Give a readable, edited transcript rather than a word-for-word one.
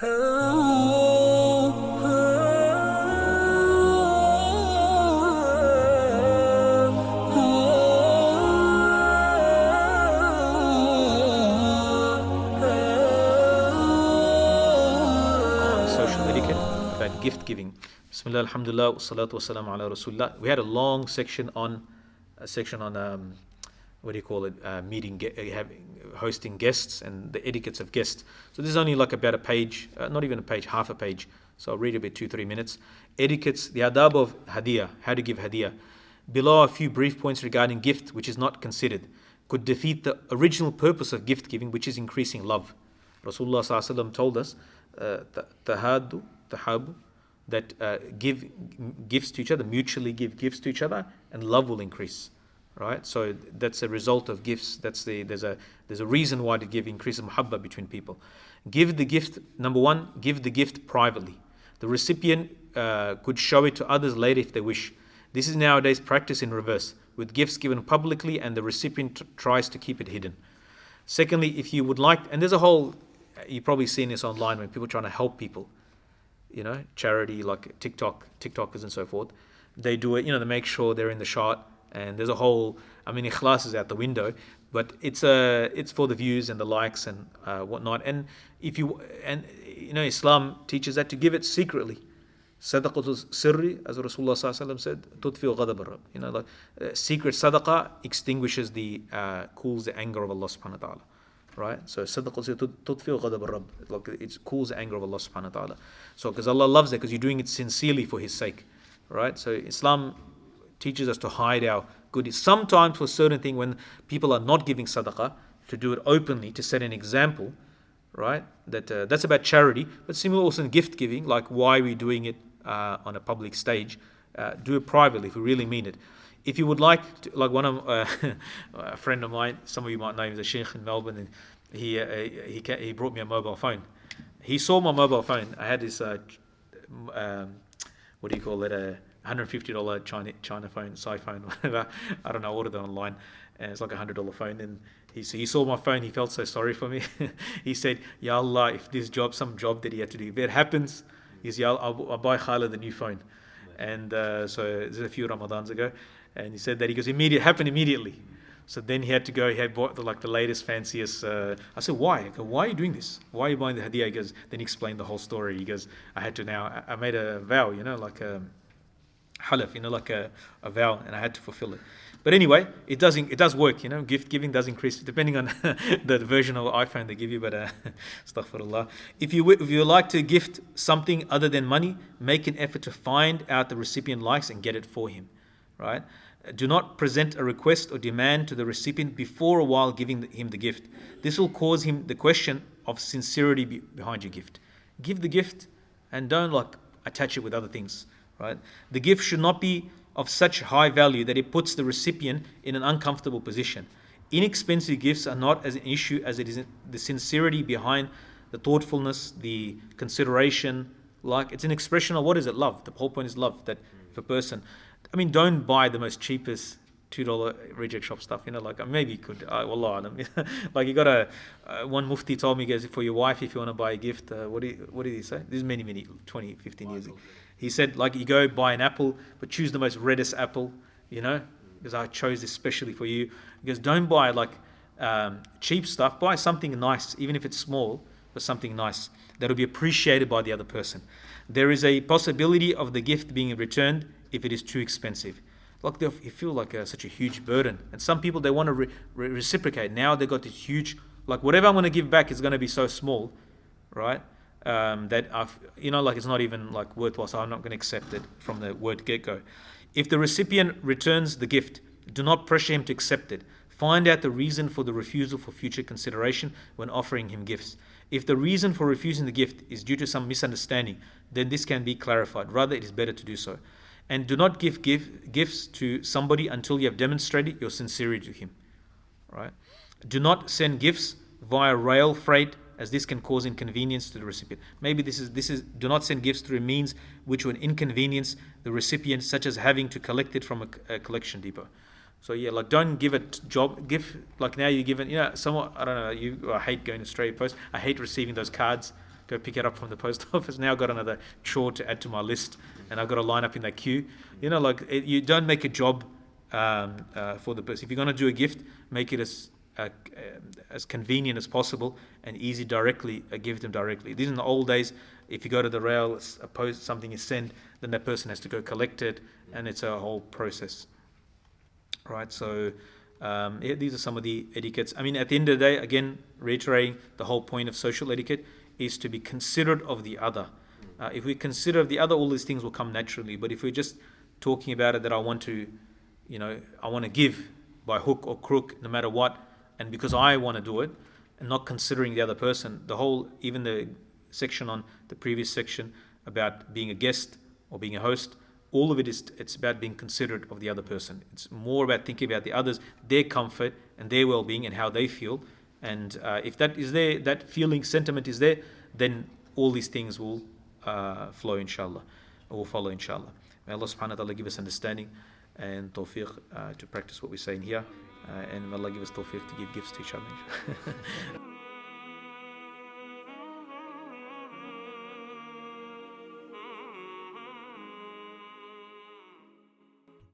Social etiquette about gift giving. Bismillah, alhamdulillah, wassalatu wassalamu ala rasulullah. We had a long section on what do you call it? Hosting guests and the etiquettes of guests. So this is only like about a page, not even a page, half a page. So I'll read a bit, 2-3 minutes. Etiquettes, the adab of hadiyah, how to give hadiyah. Below are a few brief points regarding gift, which is not considered, could defeat the original purpose of gift giving, which is increasing love. Rasulullah ﷺ told us, tahabu, that give gifts to each other, mutually give gifts to each other, and love will increase. Right, so that's a result of gifts. There's a reason why to give increases muhabba between people. Give the gift. Number one, give the gift privately. The recipient could show it to others later if they wish. This is nowadays practice in reverse, with gifts given publicly and the recipient tries to keep it hidden. Secondly, if you would like, and there's a whole, you've probably seen this online when people are trying to help people, charity like TikTokers and so forth. They do it, they make sure they're in the shot. And there's a whole, ikhlas is out the window, but it's for the views and the likes and whatnot. And Islam teaches that to give it secretly. Sadaqatul sirri, as Rasulullah ﷺ said, tudfi'u ghadab ar-Rabb. Secret sadaqah extinguishes cools the anger of Allah subhanahu wa ta'ala. Right? So sadaqatul sirri tudfi'u ghadab ar-Rabb. Like it cools the anger of Allah subhanahu wa ta'ala. So because Allah loves it, because you're doing it sincerely for His sake. Right? So Islam teaches us to hide our goodies. Sometimes for certain things, when people are not giving sadaqah, to do it openly, to set an example, right? That's about charity. But similar also in gift giving, like why we're doing it on a public stage, do it privately if we really mean it. If you would like to, like one of a friend of mine, some of you might know him, he's a sheikh in Melbourne, and he brought me a mobile phone. He saw my mobile phone. I had this what do you call it? $150 China phone, iPhone, whatever. I don't know, I ordered it online, and it's like $100 phone. And he saw my phone, he felt so sorry for me. He said, Ya Allah, if this some job that he had to do, if it happens, he said, Ya Allah, I'll buy Khalid a new phone. And so this is a few Ramadans ago, and he said that happened immediately. So then he had to go, he had bought the latest, fanciest. I said, why? I go, why are you doing this? Why are you buying the hadiyah? He goes, then he explained the whole story. He goes, I made a vow, like a halaf, like a vow, and I had to fulfill it. But anyway, it does work, gift giving does increase depending on the version of iPhone they give you, but astaghfirullah. If you like to gift something other than money, make an effort to find out the recipient likes and get it for him, right? Do not present a request or demand to the recipient before or while giving him the gift. This will cause him the question of sincerity behind your gift. Give the gift and don't attach it with other things. Right? The gift should not be of such high value that it puts the recipient in an uncomfortable position. Inexpensive gifts are not as an issue as it is the sincerity behind the thoughtfulness, the consideration. It's an expression of what is it? Love. The whole point is love. That if a person, don't buy the most cheapest $2 reject shop stuff. Maybe you could. Wallah, you got one mufti told me, he goes, for your wife, if you want to buy a gift, what did he say? This is many 20, 15 years ago. He said, you go buy an apple, but choose the most reddest apple, because I chose this specially for you. He goes, don't buy cheap stuff. Buy something nice, even if it's small, but something nice that will be appreciated by the other person. There is a possibility of the gift being returned if it is too expensive. You feel such a huge burden. And some people, they want to reciprocate. Now they've got this huge, whatever I'm going to give back is going to be so small, right? That it's not even worthwhile, so I'm not going to accept it from the word get-go. If the recipient returns the gift, do not pressure him to accept it. Find out the reason for the refusal for future consideration when offering him gifts. If the reason for refusing the gift is due to some misunderstanding, then this can be clarified. Rather, it is better to do so. And do not give gifts to somebody until you have demonstrated your sincerity to him. Right? Do not send gifts via rail freight, as this can cause inconvenience to the recipient. Maybe this is do not send gifts through means which would inconvenience the recipient, such as having to collect it from a collection depot. So don't give a job. Now you're given, somewhat, I don't know. I hate going to Australia Post. I hate receiving those cards go pick it up from the post office. Now I've got another chore to add to my list, and I've got to line up in that queue. You don't make a job for the person. If you're going to do a gift, make it as convenient as possible and easy directly. Give them directly. These in the old days, if you go to the rail, something is sent, then that person has to go collect it, and it's a whole process. Right, so these are some of the etiquettes. I mean, at the end of the day, again, reiterating, the whole point of social etiquette is to be considerate of the other. If we consider the other, all these things will come naturally. But if we're just talking about it that I want to give by hook or crook, no matter what, and because I want to do it, and not considering the other person, even the section on the previous section about being a guest or being a host, all of it's about being considerate of the other person. It's more about thinking about the others, their comfort and their well-being and how they feel. And if that is there, that feeling, sentiment is there, then all these things will flow, inshallah, or will follow, inshallah. May Allah subhanahu wa ta'ala give us understanding and tawfiq to practice what we're saying here. And may Allah give us tawfiq to give gifts to each other.